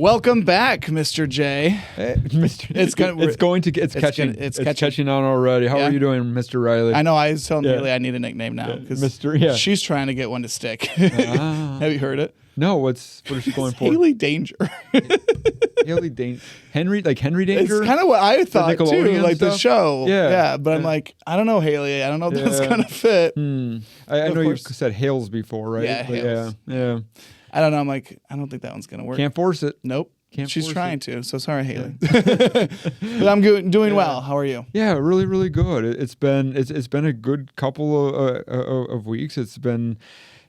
Welcome back, Mr. J. Hey, Mr. It's catching on already. How are you doing, Mr. Riley? I know. I was telling Haley I need a nickname now because she's trying to get one to stick. Have you heard it? No. What is she going for? Haley Danger. Haley Danger. Henry Danger. It's kind of what I thought too, like stuff? The show. Yeah. But I'm like, I don't know, Haley. I don't know if that's gonna fit. I know you said Hales before, right? Yeah, Hales. Yeah. I don't know. I'm like, I don't think that one's gonna work. Can't force it. Nope. She's trying to. So sorry, Haley. Yeah. But I'm doing well. How are you? Yeah, really, really good. It's been a good couple of weeks. It's been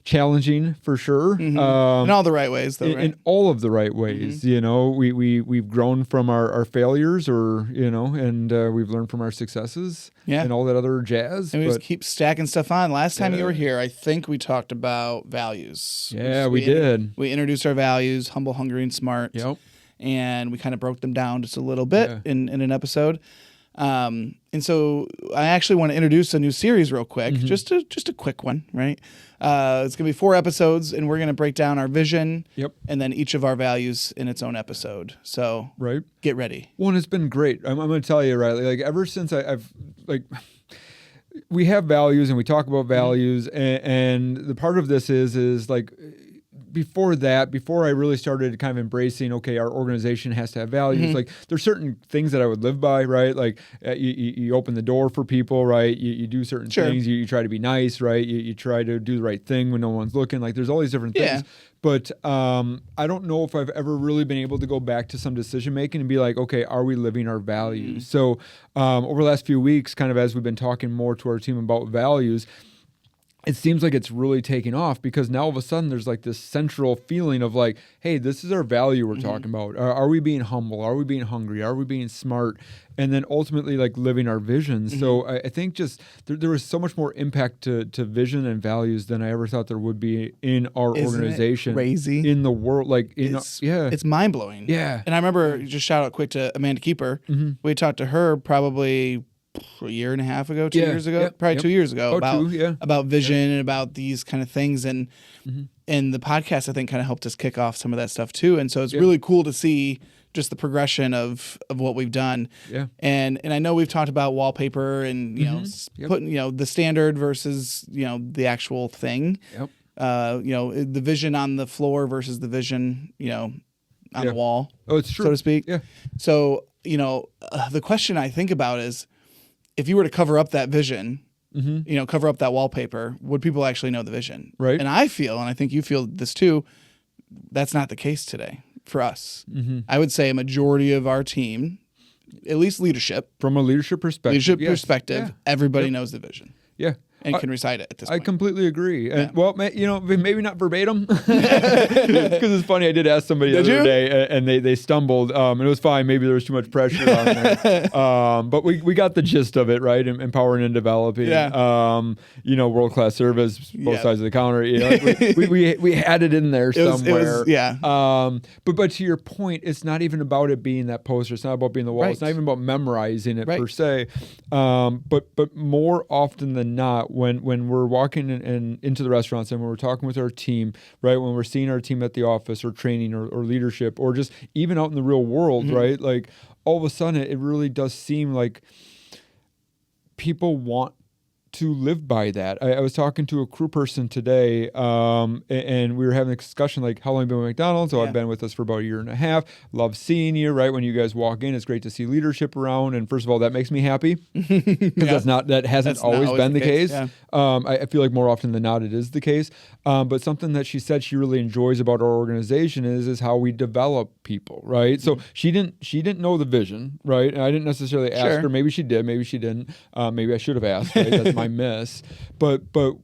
challenging for sure. In all the right ways, though, right? In all of the right ways. You know, we've grown from our failures, and we've learned from our successes. Yeah. And all that other jazz. And we just keep stacking stuff on. Last time you were here, I think we talked about values. Yeah, we did. We introduced our values: humble, hungry, and smart. Yep. And we kind of broke them down just a little bit in an episode. And so I actually want to introduce a new series real quick, just a quick one, right? It's going to be 4 episodes, and we're going to break down our vision and then each of our values in its own episode. So get ready. Well, and it's been great. I'm going to tell you, Riley, like ever since we have values and we talk about values, and the part of this is like, before I really started kind of embracing, okay, our organization has to have values. Like there's certain things that I would live by, right? Like you open the door for people, right? You do certain things. You try to be nice, right? You try to do the right thing when no one's looking. Like there's all these different things. But I don't know if I've ever really been able to go back to some decision making and be like, okay, are we living our values? So over the last few weeks, kind of as we've been talking more to our team about values, it seems like it's really taking off because now all of a sudden there's like this central feeling of like, hey, this is our value we're talking about. Are we being humble? Are we being hungry? Are we being smart? And then ultimately like living our vision. So I think just there was so much more impact to vision and values than I ever thought there would be in our organization. Crazy. In the world. Like, it's mind blowing. Yeah. And I remember, just shout out quick to Amanda Keeper. We talked to her probably a year and a half ago, 2 years ago, probably 2 years ago, about vision and about these kind of things. And the podcast, I think, kind of helped us kick off some of that stuff too. And so it's really cool to see just the progression of what we've done. Yeah. And I know we've talked about wallpaper and, putting, the standard versus, the actual thing. Yep. The vision on the floor versus the vision, on the wall. Oh, it's true. So to speak. Yeah. So, the question I think about is, if you were to cover up that vision, cover up that wallpaper, would people actually know the vision? Right. And I feel, and I think you feel this too, that's not the case today for us. I would say a majority of our team, at least leadership. From a leadership perspective, everybody knows the vision. Yeah. And can recite it at this point. I completely agree. And, well, maybe not verbatim. Because it's funny, I did ask somebody the other day, and they stumbled. And it was fine. Maybe there was too much pressure on there. But we got the gist of it, right? Empowering and developing. Yeah. World-class service, both sides of the counter. We had it in there somewhere. But to your point, it's not even about it being that poster. It's not about being the wall. Right. It's not even about memorizing it per se. But more often than not, when we're walking into the restaurants and when we're talking with our team, right, when we're seeing our team at the office or training or leadership or just even out in the real world, right, like all of a sudden it really does seem like people want to live by that. I was talking to a crew person today, and we were having a discussion like, how long have you been with McDonald's? So I've been with us for about a year and a half. Love seeing you, right? When you guys walk in, it's great to see leadership around. And first of all, that makes me happy because that hasn't always been the case. Yeah. I feel like more often than not, it is the case. But something that she said she really enjoys about our organization is how we develop people, right? So she didn't know the vision, right? And I didn't necessarily ask her. Maybe she did, maybe she didn't. Maybe I should have asked, right? That's my miss. But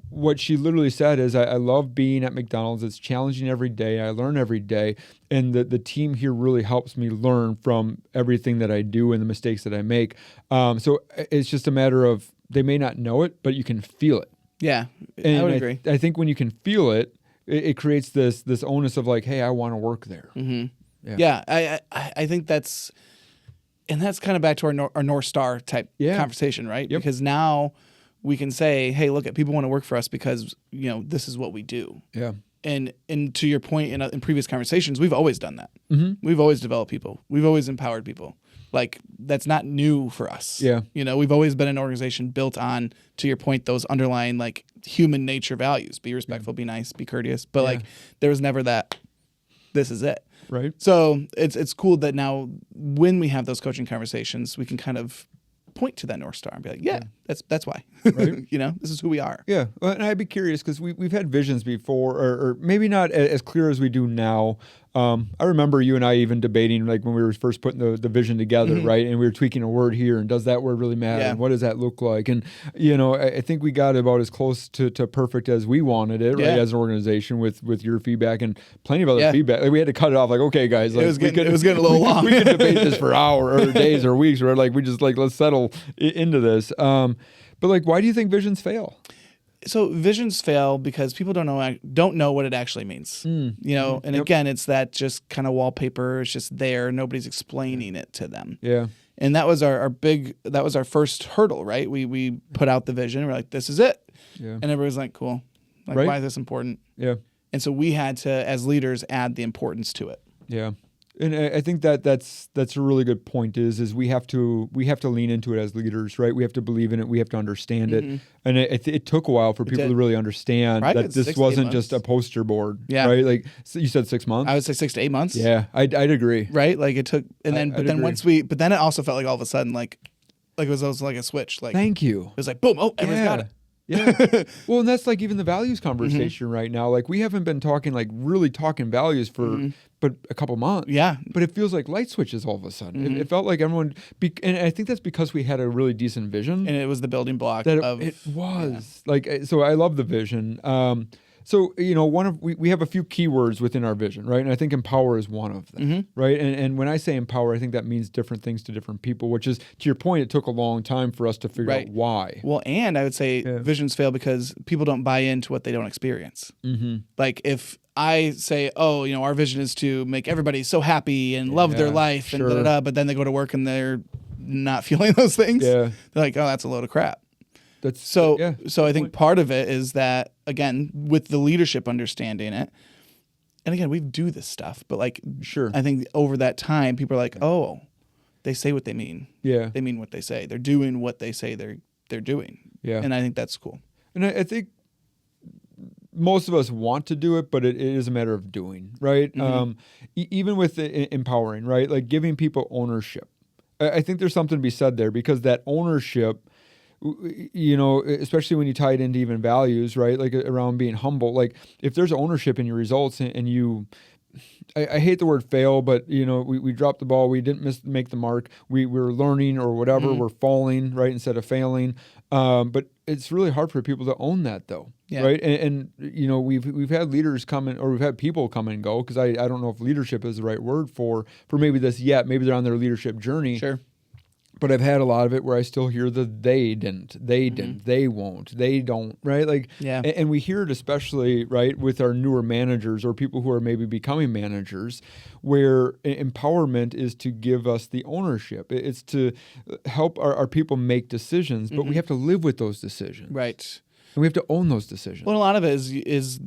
what she literally said is, I love being at McDonald's. It's challenging every day. I learn every day. And the team here really helps me learn from everything that I do and the mistakes that I make. So it's just a matter of, they may not know it, but you can feel it. Yeah, and I would agree. I think when you can feel it, it creates this onus of like, hey, I want to work there. I think that's kind of back to our North Star type conversation, right? Yep. Because now we can say, hey, look, people want to work for us because this is what we do. Yeah. And to your point in previous conversations, we've always done that. Mm-hmm. We've always developed people. We've always empowered people. Like, that's not new for us. Yeah. You know, we've always been an organization built on, to your point, those underlying like human nature values. Be respectful, be nice, be courteous. But like, there was never that, this is it. Right. So it's cool that now when we have those coaching conversations, we can kind of point to that North Star and be like, that's why. Right. You know, this is who we are. Yeah. Well, and I'd be curious because we've had visions before, or maybe not as clear as we do now. I remember you and I even debating like when we were first putting the vision together, right? And we were tweaking a word here, and does that word really matter? Yeah. And what does that look like? And you know, I think we got about as close to perfect as we wanted it, right? As an organization with your feedback and plenty of other feedback. Like, we had to cut it off. Like, okay, guys, like, it was getting a little long. We could debate this for hours or days or weeks. Or like we just like let's settle into this. But like, why do you think visions fail? So visions fail because people don't know what it actually means. You know, and again, it's that just kind of wallpaper. It's just there. Nobody's explaining it to them. Yeah. And that was our first hurdle, right? We put out the vision. We're like, this is it. Yeah. And everybody's like, cool. Like, why is this important? Yeah. And so we had to, as leaders, add the importance to it. Yeah. And I think that's a really good point is we have to lean into it as leaders, right? We have to believe in it. We have to understand it. And it took a while for people to really understand that this wasn't just a poster board, right? Like, so you said 6 months? I would say 6 to 8 months. Yeah, I'd agree. Right? Like it took, but then it also felt like all of a sudden, like it was like a switch. Like, thank you. It was like, boom, everyone's got it. Yeah. Well, and that's like even the values conversation right now. Like, we haven't been really talking values for but a couple months. Yeah. But it feels like light switches all of a sudden. It felt like everyone, and I think that's because we had a really decent vision. And it was the building block of it was. Yeah. Like, so I love the vision. So, you know, we have a few keywords within our vision, right? And I think empower is one of them, right? And when I say empower, I think that means different things to different people, which is, to your point, it took a long time for us to figure out why. Well, and I would say visions fail because people don't buy into what they don't experience. Like, if I say, oh, you know, our vision is to make everybody so happy and love their life and da-da-da, but then they go to work and they're not feeling those things. Yeah. They're like, oh, that's a load of crap. So I think part of it is that, again, with the leadership understanding it, and again, we do this stuff, but like, I think over that time, people are like, oh, they say what they mean. Yeah. They mean what they say. They're doing what they say they're doing. Yeah. And I think that's cool. And I think most of us want to do it, but it is a matter of doing, right? Even with empowering, right? Like giving people ownership. I think there's something to be said there, because that ownership, you know, especially when you tie it into even values, right? Like around being humble. Like, if there's ownership in your results and you, I hate the word fail, but you know, we dropped the ball, we didn't make the mark, we were learning or whatever, we're falling, right, instead of failing. But it's really hard for people to own that, though, right? And you know, we've had leaders come in, or we've had people come and go, because I don't know if leadership is the right word for maybe this yet. Maybe they're on their leadership journey. Sure. But I've had a lot of it where I still hear the they didn't, they won't, they don't, right? Like, and we hear it especially, right, with our newer managers or people who are maybe becoming managers, where empowerment is to give us the ownership. It's to help our people make decisions, but we have to live with those decisions. Right. And we have to own those decisions. Well, a lot of it is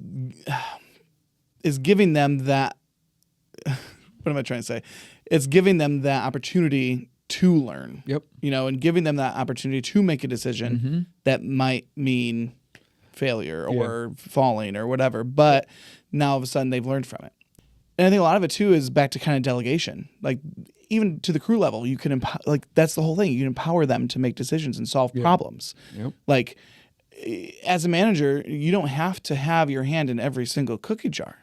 giving them that, what am I trying to say? It's giving them that opportunity to learn, you know, and giving them that opportunity to make a decision that might mean failure or falling or whatever. But now all of a sudden they've learned from it. And I think a lot of it too is back to kind of delegation. Like, even to the crew level, you can that's the whole thing. You can empower them to make decisions and solve problems. Like, as a manager, you don't have to have your hand in every single cookie jar.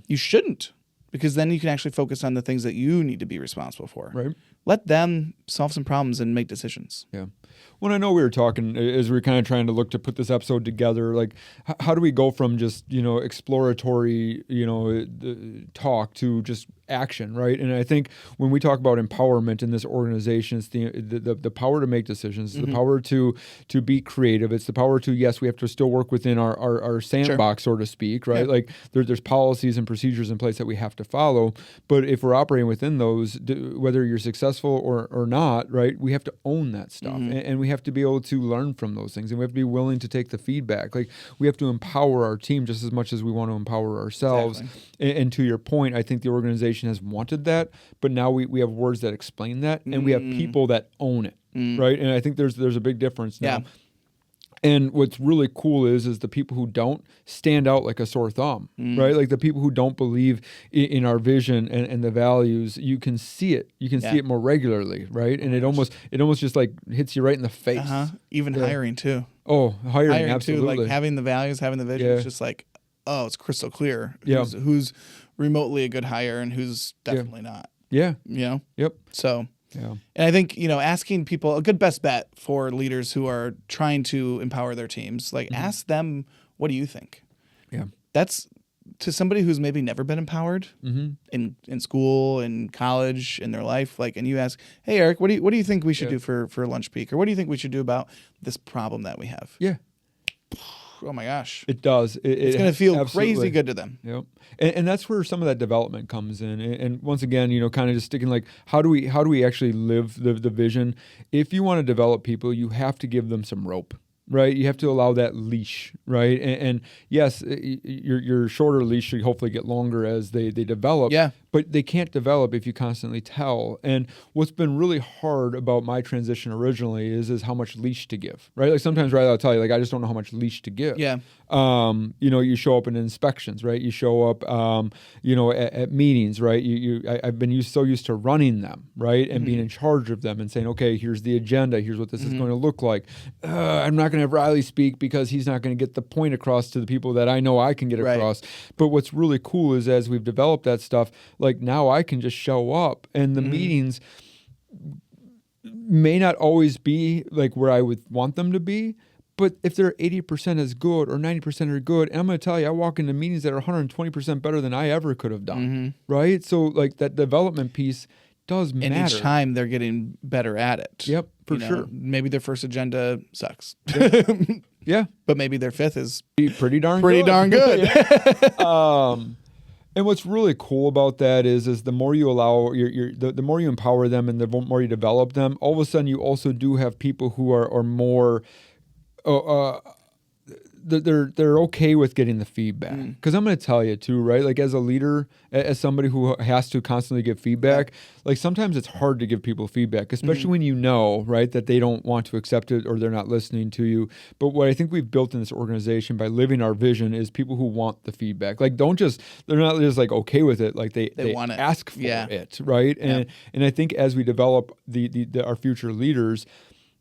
You shouldn't, because then you can actually focus on the things that you need to be responsible for. Right. Let them solve some problems and make decisions. Yeah. Well, I know we were talking as we were kind of trying to look to put this episode together, like how do we go from just, you know, exploratory, you know, talk to just action, right? And I think when we talk about empowerment in this organization, it's the power to make decisions, the power to be creative. It's the power to, yes, we have to still work within our sandbox, so to speak, right? Like there's policies and procedures in place that we have to follow. But if we're operating within those, whether you're successful successful or not, right? We have to own that stuff, and we have to be able to learn from those things, and we have to be willing to take the feedback. Like, we have to empower our team just as much as we want to empower ourselves. Exactly. And to your point, I think the organization has wanted that, but now we have words that explain that, and we have people that own it, right? And I think there's a big difference now. Yeah. And what's really cool is the people who don't stand out like a sore thumb, right? Like the people who don't believe in our vision and the values, you can see it. You can see it more regularly, right? And it almost just like hits you right in the face. Even hiring too. Oh, hiring absolutely. Too, like having the values, having the vision. It's just like, oh, it's crystal clear. Who's remotely a good hire and who's definitely not. Yeah. You know? Yep. So... Yeah. And I think, asking people, a good best bet for leaders who are trying to empower their teams, like ask them, what do you think? Yeah. That's to somebody who's maybe never been empowered in school, in college, in their life. Like, and you ask, hey, Eric, what do you think we should do for lunch peak? Or what do you think we should do about this problem that we have? Yeah. Oh my gosh. It does. It's going to feel crazy good to them. Yep. And that's where some of that development comes in. And once again, kind of just sticking like, how do we actually live the vision? If you want to develop people, you have to give them some rope. Right, you have to allow that leash, right? And yes, your shorter leash should hopefully get longer as they develop. Yeah. But they can't develop if you constantly tell. And what's been really hard about my transition originally is how much leash to give, right? Like sometimes, right, I'll tell you, like I just don't know how much leash to give. Yeah. You show up in inspections, right? You show up, at meetings, right? I've been so used to running them, right, and being in charge of them and saying, okay, here's the agenda, here's what this is going to look like. I'm not going to have Riley speak because he's not going to get the point across to the people that I know I can get across. But what's really cool is as we've developed that stuff, like now I can just show up, and the meetings may not always be like where I would want them to be. But if they're 80% as good or 90% are good, and I'm going to tell you, I walk into meetings that are 120% better than I ever could have done, right? So like that development piece does matter. And each time they're getting better at it. Yep, for sure. Maybe their first agenda sucks. Yeah. But maybe their fifth is pretty darn good. And what's really cool about that is the more you allow the more you empower them and the more you develop them, all of a sudden you also do have people who are more they're okay with getting the feedback. Because I'm going to tell you too, right? Like as a leader, as somebody who has to constantly give feedback, like sometimes it's hard to give people feedback, especially when you know, right, that they don't want to accept it or they're not listening to you. But what I think we've built in this organization by living our vision is people who want the feedback. Like they're not just like okay with it, like they want it. Ask for it, right? And I think as we develop our future leaders,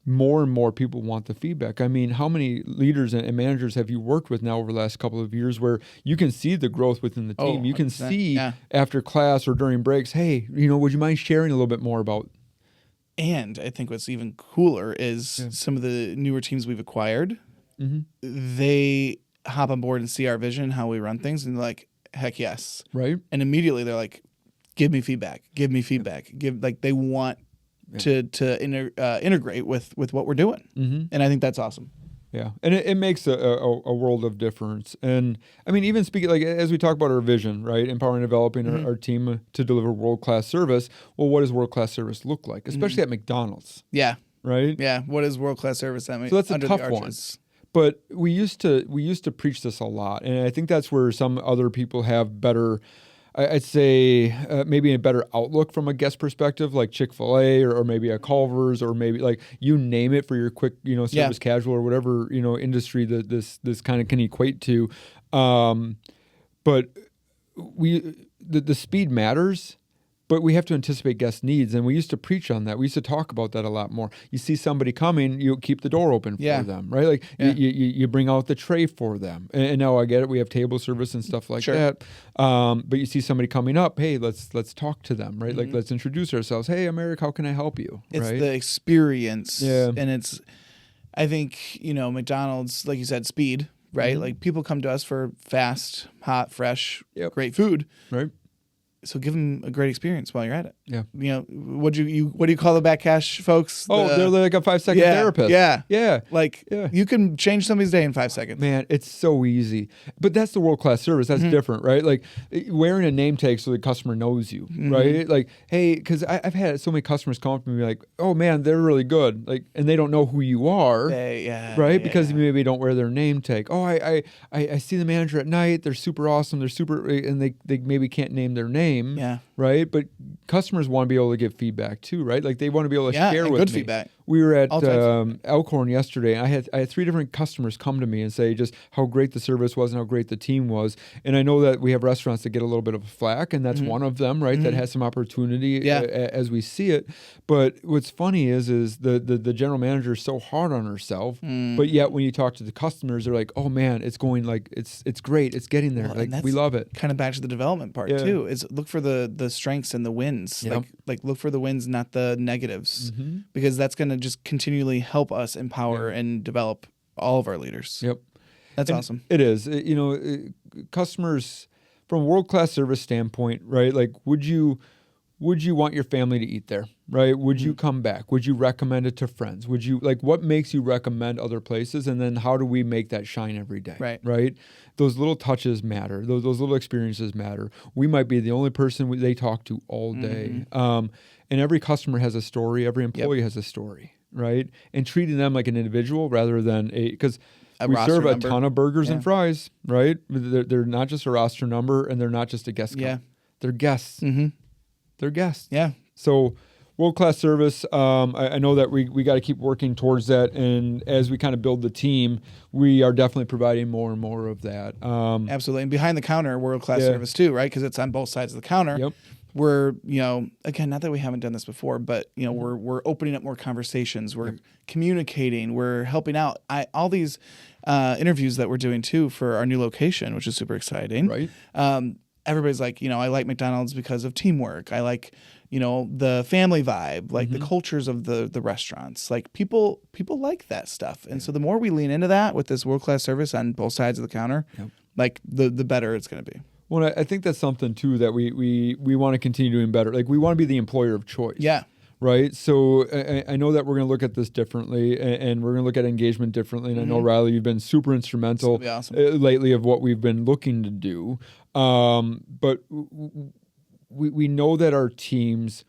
more and more people want the feedback. I mean, how many leaders and managers have you worked with now over the last couple of years where you can see the growth within the team? You can see after class or during breaks, hey, would you mind sharing a little bit more about? And I think what's even cooler is some of the newer teams we've acquired, they hop on board and see our vision, how we run things, and they're like, heck yes. Right. And immediately they're like, give me feedback. They want to integrate with what we're doing. And I think that's awesome. Yeah. And it makes a world of difference. And I mean, even speaking, like as we talk about our vision, right, empowering and developing our team to deliver world-class service, well, what does world-class service look like? Especially at McDonald's. Yeah. Right? Yeah. What is world-class service at McDonald's? So that's a tough one. But we used to preach this a lot. And I think that's where some other people have better, I'd say maybe a better outlook from a guest perspective, like Chick-fil-A or maybe a Culver's or maybe like you name it for your quick, service casual or whatever, industry that this kind of can equate to. But the speed matters, but we have to anticipate guest needs. And we used to preach on that. We used to talk about that a lot more. You see somebody coming, you keep the door open for them, right? Like you bring out the tray for them. And now I get it. We have table service and stuff like that. But you see somebody coming up, hey, let's talk to them, right? Like let's introduce ourselves. Hey, I'm Eric. How can I help you? It's the experience. Yeah. And I think, McDonald's, like you said, speed, right? Like people come to us for fast, hot, fresh, great food. Right. So give them a great experience while you're at it. Yeah. What do you call the back cash folks? They're like a 5-second therapist. Yeah. Yeah. You can change somebody's day in 5 seconds. Man, it's so easy. But that's the world-class service. That's different, right? Like wearing a name tag so the customer knows you, right? Like, hey, because I've had so many customers come up to me like, oh man, they're really good. Like, and they don't know who you are, right? Because maybe don't wear their name tag. Oh, I see the manager at night. They're super awesome. They're super, and they maybe can't name their name. Yeah. Right. But customers want to be able to give feedback too, right? Like they want to be able to share with good me. Feedback. We were at Elkhorn yesterday, and I had 3 different customers come to me and say just how great the service was and how great the team was. And I know that we have restaurants that get a little bit of flack, and that's one of them, right? That has some opportunity as we see it. But what's funny is the general manager is so hard on herself, but yet when you talk to the customers, they're like, oh man, it's going like it's great, it's getting there, like we love it. Kind of back to the development part too. Is look for the strengths and the wins. Yep. Like look for the wins, not the negatives, because that's going to just continually help us empower and develop all of our leaders. Yep. That's awesome. It is. Customers from a world-class service standpoint, right? Like, would you want your family to eat there, right? Would you come back? Would you recommend it to friends? Would you, like, what makes you recommend other places? And then how do we make that shine every day? Right? Those little touches matter. Those little experiences matter. We might be the only person they talk to all day. And every customer has a story. Every employee has a story, right? And treating them like an individual rather than because we serve a ton of burgers and fries, right? They're not just a roster number, and they're not just a guest count. They're guests. They're guests. Yeah. So world-class service, I know that we got to keep working towards that. And as we kind of build the team, we are definitely providing more and more of that. Absolutely. And behind the counter, world-class service too, right? Because it's on both sides of the counter. Yep. We're, again, not that we haven't done this before, but, we're opening up more conversations. We're communicating. We're helping out. All these interviews that we're doing too for our new location, which is super exciting. Right. Everybody's like, I like McDonald's because of teamwork. I like, the family vibe, like the cultures of the restaurants. Like people like that stuff. And so the more we lean into that with this world-class service on both sides of the counter, like the better it's going to be. Well, I think that's something too that we want to continue doing better. Like we want to be the employer of choice. Yeah. Right. So I know that we're going to look at this differently, and we're going to look at engagement differently. And I know, Riley, you've been super instrumental lately of what we've been looking to do. But we know that our teams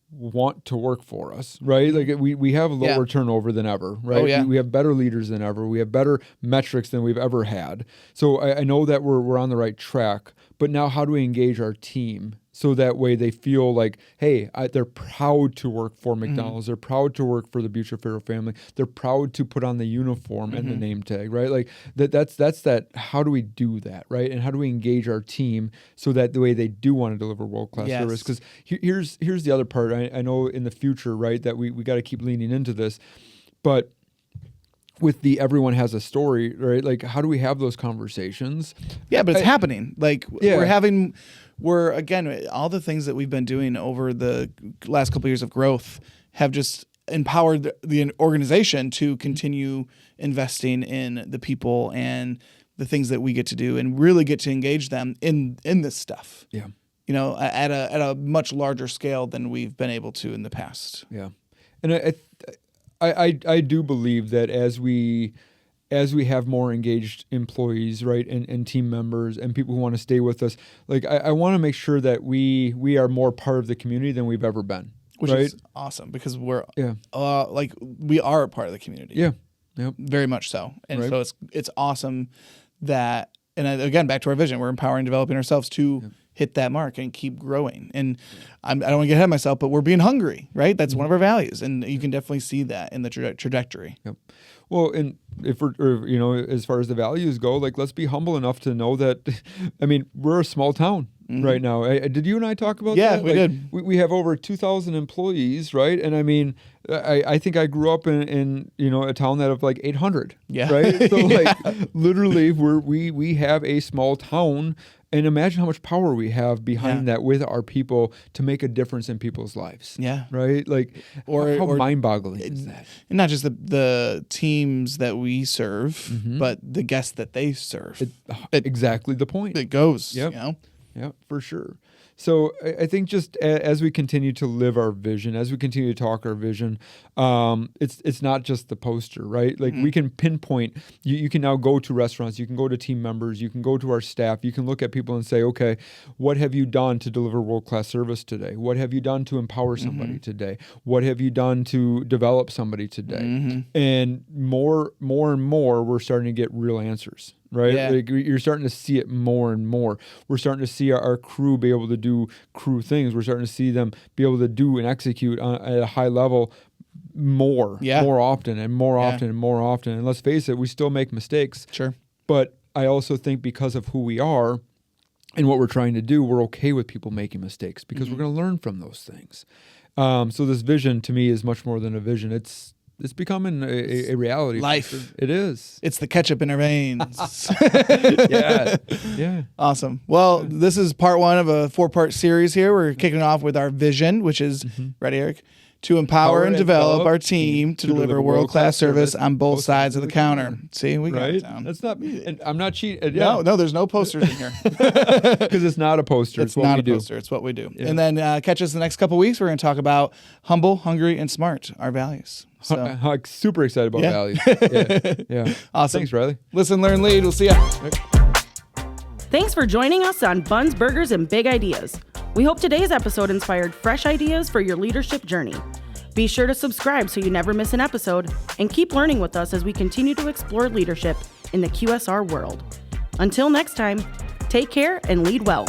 want to work for us, right? Like we have lower turnover than ever, right? Oh, yeah. We have better leaders than ever. We have better metrics than we've ever had. So I know that we're on the right track, but now how do we engage our team so that way they feel like, hey, they're proud to work for McDonald's. They're proud to work for the Bucciferro family. They're proud to put on the uniform and the name tag, right? Like that's that. How do we do that, right? And how do we engage our team so that the way they do want to deliver world-class service? Because here's the other part. I know in the future, right, that we got to keep leaning into this, but with the everyone has a story, right? Like, how do we have those conversations? Yeah, but it's happening. Like we're again, all the things that we've been doing over the last couple of years of growth have just empowered the organization to continue investing in the people and the things that we get to do and really get to engage them in this stuff. Yeah. At a much larger scale than we've been able to in the past. Yeah. And I do believe that as we have more engaged employees, right, and team members and people who want to stay with us, like I want to make sure that we are more part of the community than we've ever been. Which is awesome because we're like we are a part of the community. Yeah. Yep. Very much so. And so it's awesome that, and again, back to our vision, we're empowering, developing ourselves to hit that mark and keep growing. And I don't want to get ahead of myself, but we're being hungry, right? That's one of our values. And you can definitely see that in the trajectory. Yep. Well, and if we're, as far as the values go, like, let's be humble enough to know that, I mean, we're a small town right now. Did you and I talk about that? Yeah, we did. We have over 2,000 employees, right? And I mean, I think I grew up in a town that of like 800. Yeah. Right. So like literally we have a small town, and imagine how much power we have behind that with our people to make a difference in people's lives. Yeah. Right. Like, how mind-boggling is that? And not just the teams that we serve, but the guests that they serve. Exactly the point. It goes. Yep. Yeah, for sure. So I think just as we continue to live our vision, as we continue to talk our vision, it's not just the poster, right? Like we can pinpoint, you can now go to restaurants, you can go to team members, you can go to our staff, you can look at people and say, okay, what have you done to deliver world-class service today? What have you done to empower somebody today? What have you done to develop somebody today? And more and more, we're starting to get real answers. Right? Yeah. Like you're starting to see it more and more. We're starting to see our crew be able to do crew things. We're starting to see them be able to do and execute at a high level more often and more often and more often. And let's face it, we still make mistakes. Sure. But I also think because of who we are and what we're trying to do, we're okay with people making mistakes because we're going to learn from those things. So this vision to me is much more than a vision. It's becoming a reality. Life. Sure. It is. It's the ketchup in our veins. Yeah. Awesome. Well, this is part 1 of a 4-part series here. We're kicking off with our vision, which is, ready, Eric? To empower and develop our team to deliver world-class service on both sides of the counter. See, we got it down. That's not me. And I'm not cheating. No, there's no posters in here. Because it's not a poster. It's what not we a do. poster. It's what we do. Yeah. And then catch us the next couple weeks. We're going to talk about humble, hungry, and smart, our values. So. Super excited about values. Yeah. Awesome. Thanks, Riley. Listen, learn, lead. We'll see ya. Thanks for joining us on Buns, Burgers, and Big Ideas. We hope today's episode inspired fresh ideas for your leadership journey. Be sure to subscribe so you never miss an episode, and keep learning with us as we continue to explore leadership in the QSR world. Until next time, take care and lead well.